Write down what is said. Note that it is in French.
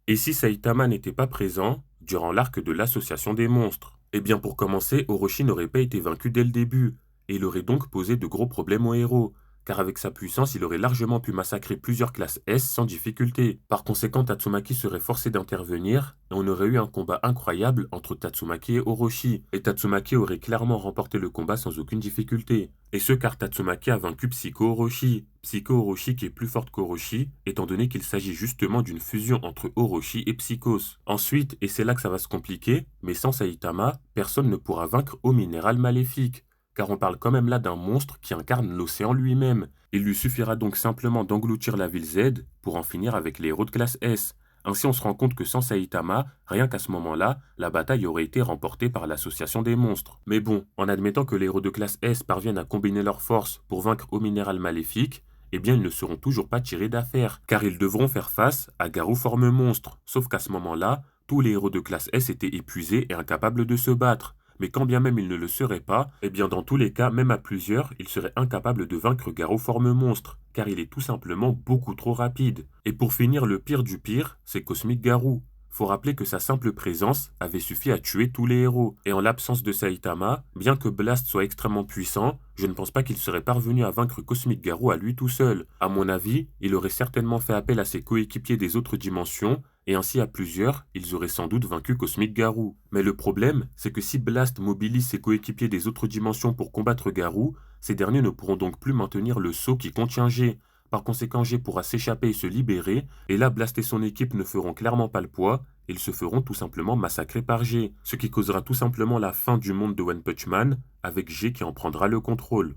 Et si Saitama n'était pas présent durant l'arc de l'association des monstres? Eh bien pour commencer, Orochi n'aurait pas été vaincu dès le début, et il aurait donc posé de gros problèmes au héros, car avec sa puissance, il aurait largement pu massacrer plusieurs classes S sans difficulté. Par conséquent, Tatsumaki serait forcé d'intervenir, et on aurait eu un combat incroyable entre Tatsumaki et Orochi, et Tatsumaki aurait clairement remporté le combat sans aucune difficulté. Et ce car Tatsumaki a vaincu Psycho Orochi. Psycho Orochi qui est plus forte qu'Orochi, étant donné qu'il s'agit justement d'une fusion entre Orochi et Psychos. Ensuite, et c'est là que ça va se compliquer, mais sans Saitama, personne ne pourra vaincre au minéral maléfique, car on parle quand même là d'un monstre qui incarne l'océan lui-même. Il lui suffira donc simplement d'engloutir la ville Z pour en finir avec les héros de classe S. Ainsi, on se rend compte que sans Saitama, rien qu'à ce moment-là, la bataille aurait été remportée par l'association des monstres. Mais bon, en admettant que les héros de classe S parviennent à combiner leurs forces pour vaincre au minéral maléfique, eh bien ils ne seront toujours pas tirés d'affaire, car ils devront faire face à Garou forme monstre. Sauf qu'à ce moment-là, tous les héros de classe S étaient épuisés et incapables de se battre. Mais quand bien même ils ne le seraient pas, eh bien dans tous les cas, même à plusieurs, ils seraient incapables de vaincre Garou forme monstre, car il est tout simplement beaucoup trop rapide. Et pour finir, le pire du pire, c'est Cosmic Garou. Faut rappeler que sa simple présence avait suffi à tuer tous les héros, et en l'absence de Saitama, bien que Blast soit extrêmement puissant, je ne pense pas qu'il serait parvenu à vaincre Cosmic Garou à lui tout seul. À mon avis, il aurait certainement fait appel à ses coéquipiers des autres dimensions, et ainsi à plusieurs, ils auraient sans doute vaincu Cosmic Garou. Mais le problème, c'est que si Blast mobilise ses coéquipiers des autres dimensions pour combattre Garou, ces derniers ne pourront donc plus maintenir le sceau qui contient G. Par conséquent, G pourra s'échapper et se libérer, et là Blast et son équipe ne feront clairement pas le poids, ils se feront tout simplement massacrer par G, ce qui causera tout simplement la fin du monde de One Punch Man, avec G qui en prendra le contrôle.